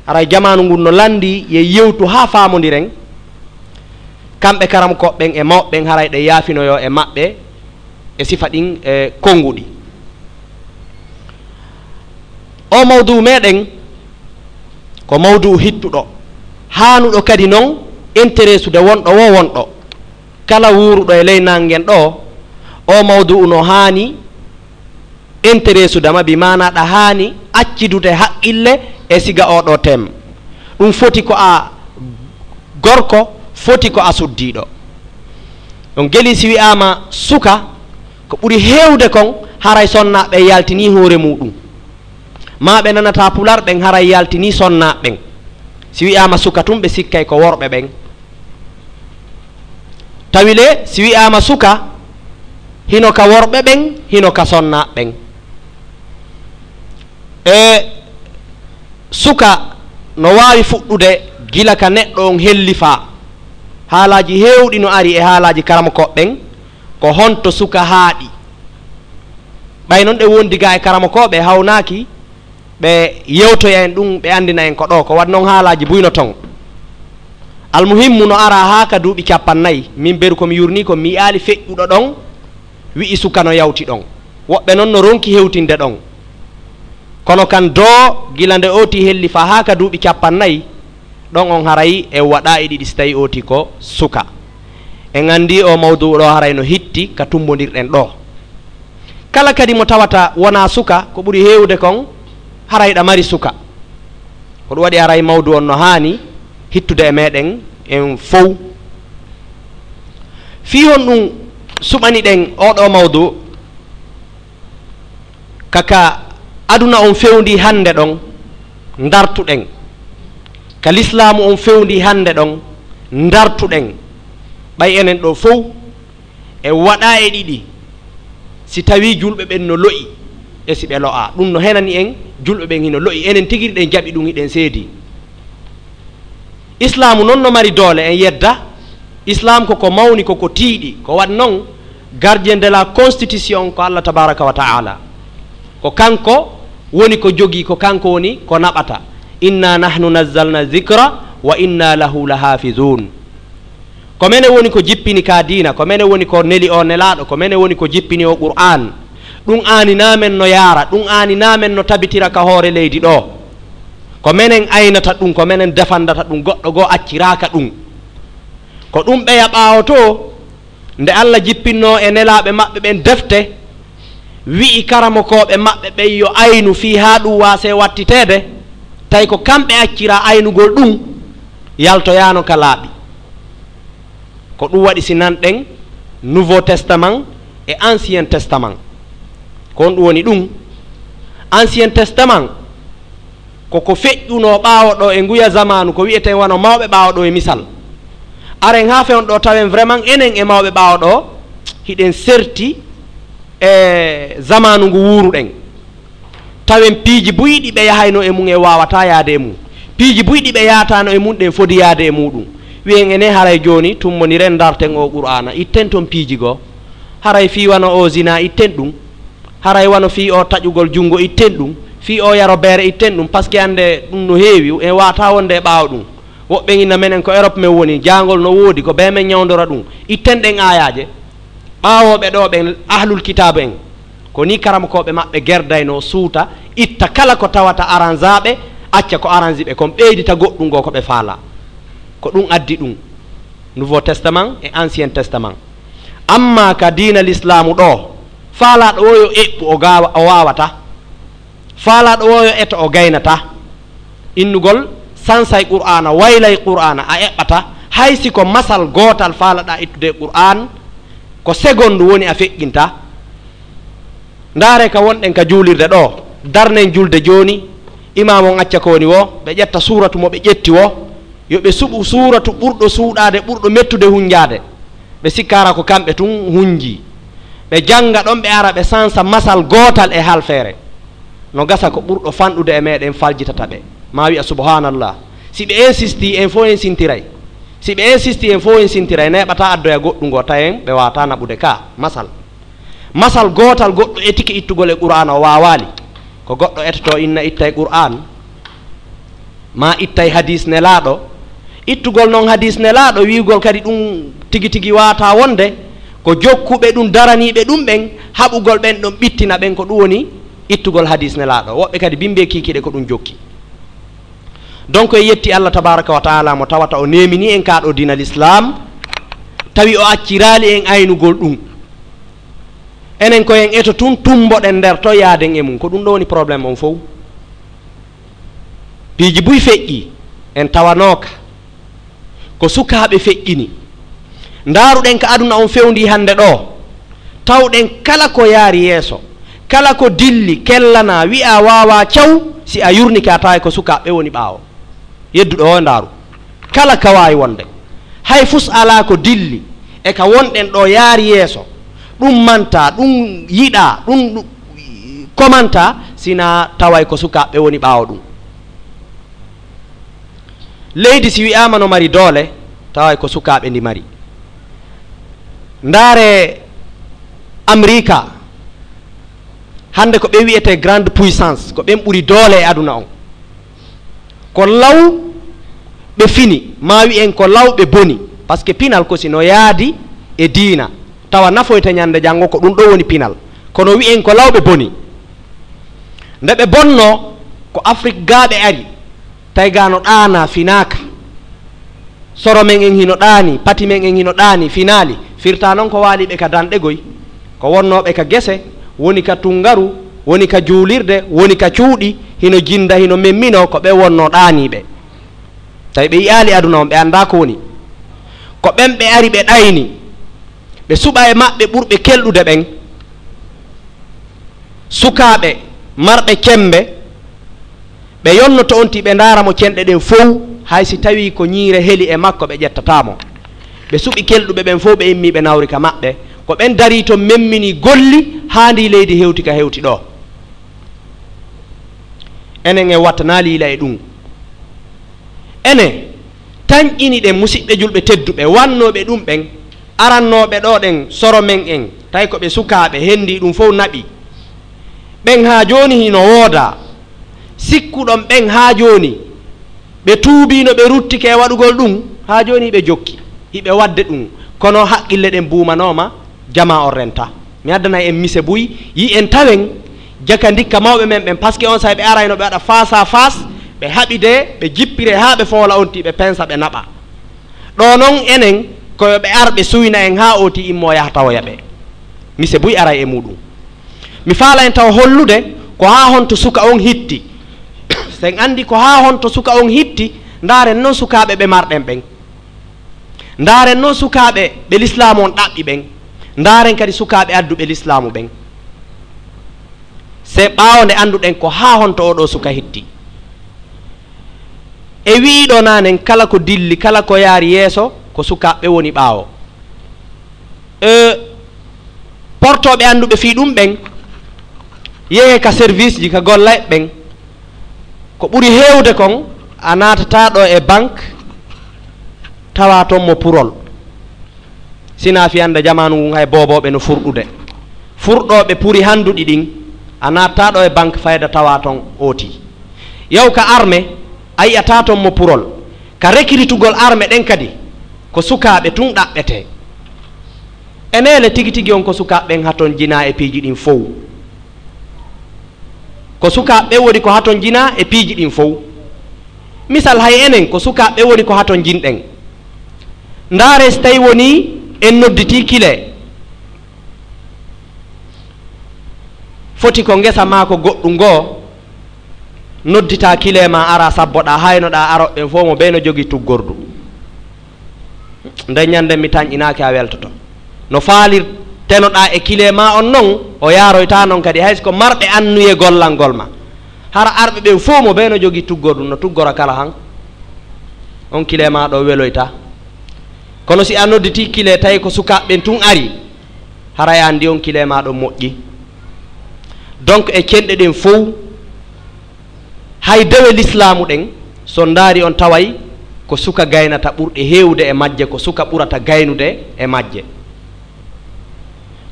ara jamanu ngun no landi ye yewtu ha famodiren kamɓe karam koɓɓen e mawɓen haray ɗe yaafinoyo e maɓɓe e sifa ɗin e konguɗi. O mawdu meɗen ko mawdu hittuɗo hanuɗo kadi noon intérêt sude wonɗo wo wonɗo kala wuruɗo e ley nangen ɗo o mawdu no haani intérêt sudama bi mana ɗa haani accidude haqqille e siga oɗo tem ɗum foti ko a gorko foti ko a suddiɗo. ɗon geli si wi'ama suka ko ɓuri hewde kon haray sonnaɓe yaltini hoore muɗum ma ɓe nanata pular ɓen haray yaltini sonnaɓen. si wi'ama suka tum ɓe sikkay ko worɓe ɓen tawile si wi'ama suka hino ka worɓe ɓen hino ka sonnaɓen. e suka no wawi fuɗɗude gila ka neɗɗo on hellifa haalaji hewɗi no ari e haalaji karama koɓɓen ko honto suka haaɗi ɓay noon ɗe wondi ga e karama koɓe hawnaki ɓe yewtoya en ɗum ɓe andina en ko ɗo ko waɗi noon haalaji buyno ton. almuhimmu no ara ha ka duuɓi 40 min beru komi yurni ko mi yaali feƴƴuɗo ɗon wi'i suka no yawti ɗon woɓɓe noon no ronki hewtinde ɗon kono kan do gila nde oti helli fa ha ka duuɓi 40 ɗon on haray e waɗa e ɗiɗi so tawi oti ko suka. en andi o mawdu ɗo haray no hitti ka tumbodirɗen ɗo kala kadi mo tawata wona suka ko ɓuri hewde kon haray ɗa mari suka ko ɗum waɗi haray mawdu on no haani hittude e meɗen en fow fi hon ɗum suɓani ɗen oɗo mawdu kaka aduna on fewndi hande ɗon dartuɗen ka l'islamu on fewndi hande ɗon dartuɗen ɓay enen ɗo fow e waɗa e ɗiɗi si tawi julɓe ɓen no lo'i e si ɓe lo'a ɗum no henani en julɓe ɓen hino lo'i enen tigiri ɗen jaɓi ɗum hiɗen seedi. islamu noon no mari doole en yedda islam koko mawni koko tiiɗi ko waɗi noon gardien de la constitution ko Allah tabaraka wa ta'ala ko kanko woni ko jogi ko kanko woni ko naɓata inna nahnu nazzalna dhikra wa inna lahu lahafizun ko mene woni ko jippini ka diina ko mene woni ko neli o nelaɗo ko mene woni ko jippini o qur'an ɗum aninamen no yaara ɗum aninamen no tabitira ka hoore leydi ɗo ko menen aynata ɗum ko menen defandata ɗum goɗɗo goo acciraka ɗum ko ɗum ɓeya ɓaawo to nde Allah jippinno e nelaɓe maɓɓe ɓen defte wi'i karamo koɓe maɓɓe ɓen yo aynu fi ha ɗum waase wattitede tawi ko kamɓe accira aynugol ɗum yaltoyano ka laaɓi ko ɗum waɗi si nanɗen nouveau testament e ancien testament ko on ɗum woni ɗum ancien testament koko feƴƴuno ɓaawo ɗo e nguya zamanu ko wiyeten wano mawɓe ɓaawo ɗo e misal aren ha fewn ɗo tawen vraiment enen e mawɓe ɓaawo ɗo hiɗen serti e zamanu ngu wuruɗen tawen piiji buyɗi ɓe yahayno e mum e wawata yaade e mum piiji buyɗi ɓe yatano e mum ɗen fodi yaade e muɗum wiyen ene haray joni tummoniren darten o qur'ana itten toon piiji goo haray fi wano o zina itten ɗum haray wano fi o taƴugol jungo itten ɗum fi o yaro beere itten ɗum par ce que ande ɗum no heewi e wata wonde e ɓaawo ɗum woɓɓe ina menen ko Europe men woni jangol no woodi ko ɓe men ñawdora ɗum itten ɗen ayaje ɓaawoɓe ɗo ɓen ahlul kitabe en ko ni karamakoɓe maɓɓe gerdayno suuta itta kala ko tawata aranzaɓe acca ko aranziɓe kon ɓeydita goɗɗum ngo ko ɓe faala ko ɗum addi ɗum nouveau testament et ancien testament amma ka diina l'islamu ɗo faalaɗo woyo eɓɓu o wawata faalaɗo woyo eto o gaynata innugol sansay qur'ana waylay qur'ana a eɓɓata haysi ko masal gotal faalaɗa ittude qur'an ko seconde woni a feƴƴinta ndaare ka wonɗen ka juulirde ɗo darnen julde joni imam on acca ko woni wo ɓe ƴetta suratu mo ɓe ƴetti wo yoɓe suɓu suratu ɓurɗo suuɗade ɓurɗo mettude hunjade ɓe sikkara ko kamɓe tun hunji ɓe janga ɗon ɓe ara ɓe sansa masal gotal e halfere no gasa ko ɓurɗo fanɗude e meɗen faljitata ɓe ma wi'a subhanallah si ɓe insisti en fo en sintiray si ɓe insisti en fo en sintiray neɓata addoya goɗɗugo tawen ɓe wata naɓude ka masal gotal goɗɗo etike ittugol e qur'an o wawali ko goɗɗo etoto inna itta e qur'an ma ittay hadis nelaɗo ittugol noon hadis nelaɗo wiigol kadi ɗum tigi tigi wata wonde ko jokkuɓe ɗum daraniɓe ɗum ɓen haɓugol ɓen ɗon ɓittina ɓen ko ɗum woni ittugol hadis nelaɗo woɓɓe kadi bimbe kikiɗe ko ɗum jokki donc e yetti Allah tabaraka wa taala mo tawata o nemini en kaɗo dina l'islam tawi o accirali en aynugol ɗum enen koyen eto tun tumboɗen nder to yaaden e mum ko ɗum ɗo woni probléme on fof piiji buy feƴƴi en tawanoka ko sukaɓe feƴƴini ndaruɗen ko aduna on fewndi hande ɗo tawɗen kala ko yaari yeeso kala ko dilli kellana wi'a wawa caw si a yurnike a tawi ko sukaɓe woni ɓaawo yedduɗo o ndaru kala ka wawi wonde hay fus ala ko dilli e ka wonɗen ɗo yaari yeeso ɗum manta ɗum yiɗa ɗum komanta sina taway ko sukaɓe woni ɓaawo ɗum leydi si wi'ama no mari doole taway ko sukaɓe ndi mari ndaare America hande ko ɓe wiyete grande puissance ko ɓen ɓuri doole e aduna on ko law ɓe fini ma wi'en ko law ɓe boni par ce que pinal ko sino yaadi e diina tawa nafoyta ñande janngo ko ɗum ɗo woni pinal kono wi'en ko law ɓe boni nde ɓe bonno ko Afrique gaaɓe ari tawi ga no ɗaana finaka soro men en hino ɗaani pati men en hino ɗaani finali firta noon ko waaliɓe ka danɗegoy ko wonnoɓe ka gese woni ka tungaru woni ka juulirde woni ka cuuɗi hino jinda hino memmino ko ɓe wonno ɗaaniɓe tawi ɓe yiyali aduna on ɓe anda ko woni ko ɓen ɓe ari ɓe ɗayni ɓe suɓa e maɓɓe ɓurɓe kelɗude ɓen sukaɓe marɓe cembe ɓe yonnoto on ti ɓe daramo cenɗe ɗen fof hay si tawi ko ñiire heli e makko ɓe ƴettatamo ɓe suɓi kelɗuɓe ɓen fof ɓe immi ɓe nawri ka maɓɓe ko ɓen dari to memmini golli haandi leydi hewti ka hewti ɗo enen e wattana liila e ɗum enen tan ƴini ɗen musidɓe julɓe tedduɓe wannoɓe ɗum ɓen arannoɓe ɗo ɗen soro men en tawi ko ɓe sukaɓe hendi ɗum fof naɓi ɓen ha joni hino wooda sikkuɗon ɓen ha joni ɓe tuubino ɓe ruttike e waɗugol ɗum ha joni ɓe jokki hiɓe wadde ɗum kono haqqille ɗen buumanoma jama on renta mi addana en mise buy yi en tawen jaka dikka mawɓe men ɓen par ce que on sahi ɓe arayno ɓe waɗa face à face ɓe haɓide ɓe jippire ha ɓe foola on ti ɓe pensa ɓe naɓa ɗo noon enen koyo ɓe arɓe suyna en ha o ti immo yaha tawoya ɓe mise buy aray e muɗum mi faala en taw hollude ko ha honto suka on hitti sen andi ko ha honto suka on hitti ndaren noon sukaɓe ɓe marɗen ɓen ndaren noon sukaɓe ɓe l'islamu on ɗaɓɓi ɓen ndaren kadi sukaɓe adduɓe l'islamu ɓen se ɓawde anduɗen ko ha honto oɗo suka hitti e wiiɗo nanen kala ko dilli kala ko yaari yeeso ko sukaɓe woni ɓaawo portoɓe anduɓe fi ɗum ɓen yehe ka service ji ka golla ɓen ko ɓuri heewde kon a natata ɗo e banque tawa toon mo purol sina fiyande jamanu ngun hay boboɓe no furɗude furɗoɓe puri handuɗi ɗin a natta ɗo e banque fayda tawa toon ooti yaw ka armé a yiyata toon mo purol ka recritugol armé ɗen kadi ko sukaɓe tun ɗaɓɓete enele tigi tigi on ko sukaɓen haton jina e piiji ɗin fof ko sukaɓe woni ko haton jina e piiji ɗin fof misal hay enen ko sukaɓe woni ko haton jinɗen ndaare so tawi woni en nodditi kile foti ko ngesa ma ko goɗɗum ngoo noddita kile ma ara sabboɗa haynoɗa aroɓɓen fof mo ɓe no jogui tuggordu nde ñande mi tañƴinaki a weltoto no faalir tenoɗa e kile ma on noon o yaroyta noon kadi hayso marɓe annuye gollangol ma hara arɓe ɓen fof mo ɓe no jogui tuggordu no tuggora kala han on kile ma ɗo weloyta kono si a nodditi kile tawi ko sukaɓeɓen tun ari hara ya andi on kile ma ɗo moƴƴi donc e cenɗe ɗen fof hay dewe l'islamu ɗen so daari on taway ko suka gaynata ɓurɗe heewde e majje ko suka ɓurata gaynude e majje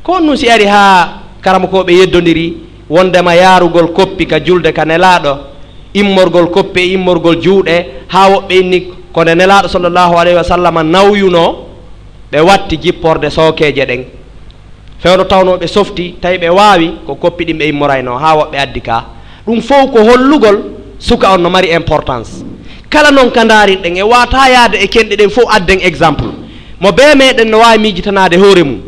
ko on nun si ari ha karama koɓe yeddodiri wondema yarugol koppi ka julde ka nelaɗo immorgol koppe immorgol juuɗe ha woɓɓe inni ko nde nelaɗo sallllahu alayhi wa sallam nawyuno ɓe watti jipporde sookeje ɗen fewno tawno ɓe softi tawi ɓe waawi ko koppi ɗin ɓe immorayno ha woɓɓe addi ka ɗum fof ko hollugol suka on no mari importance kala noon ka daarirɗen e wata yaade e kenɗe ɗen fof adden exemple mo be meɗen no wawi miijitanade hoore mum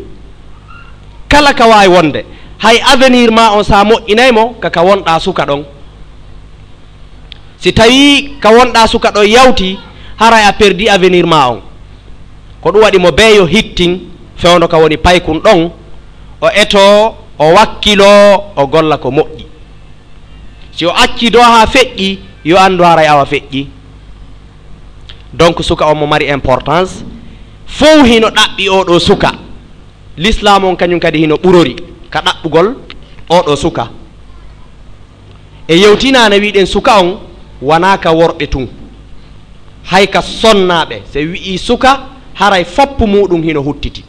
kala ka wawi wonde hay avenir ma on sa moƴƴinaymo kaka wonɗa suka ɗon si tawi ka wonɗa suka ɗon yawti haray a perdi avenir ma on ko ɗum waɗi mo beeyo hittin fewno ka woni paykun ɗon o eto o wakkilo o golla ko moƴƴi si o accido ha feƴƴi yo andu haray awa feƴƴi donc suka on mo mari importance fof hino ɗaɓɓi oɗo suka l'islam on kañum kadi hino ɓurori ka ɗaɓɓugol oɗo suka e yewtinane wiɗen suka on wona ka worɓe tun hay ka sonnaɓe se wi'i suka haray foppu muɗum hino huttiti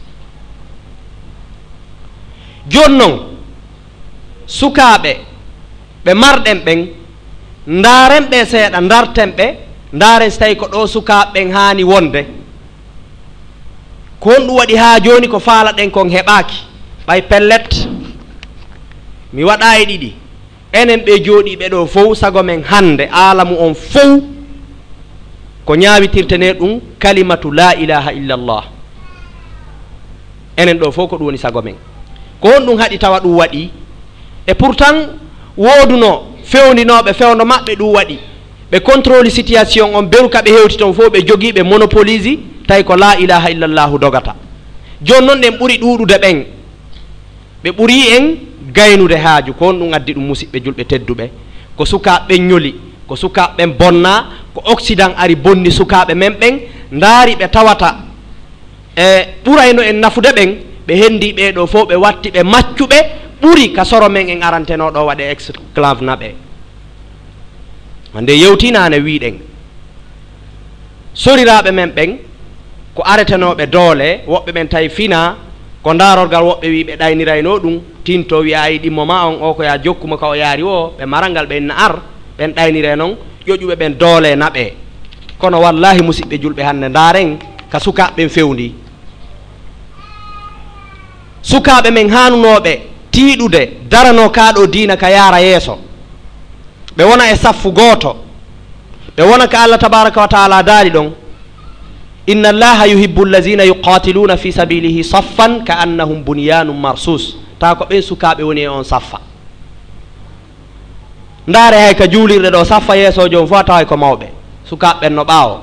joni noon sukaɓe ɓe marɗen ɓen ndaren ɓe seeɗa darten ɓe ndaren so tawi ko ɗo sukaɓe ɓen hani wonde ko on ɗum waɗi ha joni ko faala ɗen kon heɓaki ɓay pellet mi waɗa e ɗiɗi enen ɓe jooɗiɓe ɗo fof sago men hande alamu on fof ko ñawitirtene ɗum kalimatu la ilaha illallah enen ɗo fof ko ɗum woni sago men ko on ɗum haɗi tawa ɗum waɗi e pourtant woduno fewndinoɓe fewndo maɓɓe ɗum waɗi ɓe contrôle situation on beru kaɓe hewti ton fof ɓe jogui ɓe monopolise tawi ko la ilaha illallahu dogata joni noon ɗen ɓuuri ɗuɗude ɓen ɓe ɓuuri en gaynude haaju ko on ɗum addi ɗum musidɓe julɓe tedduɓe ko sukaɓe ñoli ko sukaɓe bonna ko occident ari bonni sukaɓe men ɓen ndaari ɓe tawata e ɓurayno en nafude ɓen ɓe hendi ɓeɗo fof ɓe watti ɓe maccuɓe ɓuri ka soro men en aranteno ɗo waɗe exclave naɓe nde yewtinane wiɗen soriraɓe men ɓen ko aretenoɓe doole woɓɓe ɓen tawi fina ko darorgal woɓɓe wi ɓe ɗaynirayno ɗum tinto wiya yi ɗimmo ma on o ko ya jokkuma ka o yaari o ɓe marangal ɓen na ar ɓen ɗaynire noon ƴoƴuɓe ɓen doole naɓe kono wallahi musidɓe julɓe hande daren ka sukaɓe fewndi sukaɓe men hanunoɓe tiiɗude darano kaɗo diina ka yaara yeeso ɓe wona e saffu goto ɓe wona ka Allah tabaraka wa taala daari ɗon inna allaha yuhibbu allazina yuqatiluna fi sabilihi saffan ka annahum bunyanum marsus ta ko ɓen sukaɓe woni e on saffa ndaare hay ka juulirɗe ɗo saffa yeesojo on fo tawa ko mawɓe sukaɓeɓen no ɓaawo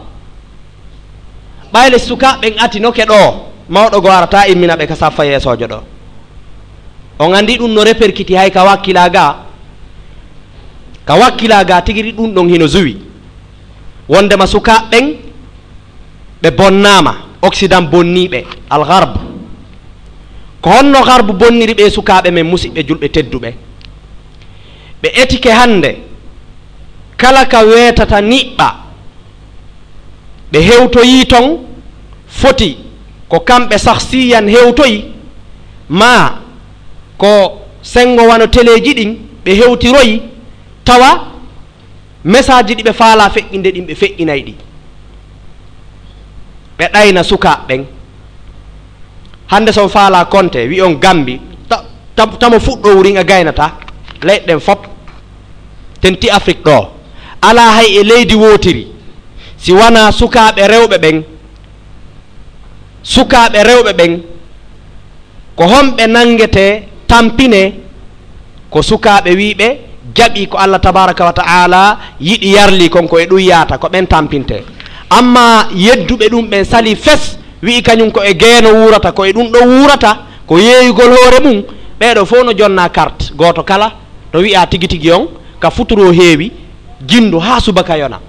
ɓayle sukaɓeɓen ati noke ɗo mawɗo go arata immina ɓe ka saffa yeesojo ɗo on andi ɗum no répercuti hay ka wakkila ga tigiri ɗum ɗon hino zuwi wondema sukaɓeɓen ɓe bonnama occident bonniɓe algarbe ko honno garbe bonniri ɓe sukaɓe men musidɓe julɓe tedduɓe ɓe etike hande kala ka weetata niɓɓa ɓe hewtoyi ton foti ko kamɓe sahsiyan hewtoyi ma ko sengo wano téléji ɗin ɓe hewtiroyi tawa message ɗi ɓe faala feƴƴinde ɗin ɓe feƴƴinay ɗi ɓe ɗayna sukaɓeɓen hande son faala konte wi on gambi tamo fuɗɗo wurin a gaynata leyɗen fop tenti afrique ɗo ala hay e leydi wotiri si wona sukaɓe rewɓe ɓen ko homɓe nangete tampine ko sukaɓe wiɓe jaɓi ko Allah tabaraka wa taala yiɗi yarli konko e ɗum yaata ko ɓen tampinte amma yedduɓe ɗum ɓen sali fes wi'i kañum ko e geeno wurata ko e ɗum ɗo wurata ko yeeyugol hoore mum ɓeɗo fof no jonna carte goto kala to wi'a tigi tigi on ka futuro heewi jindu ha subaka yona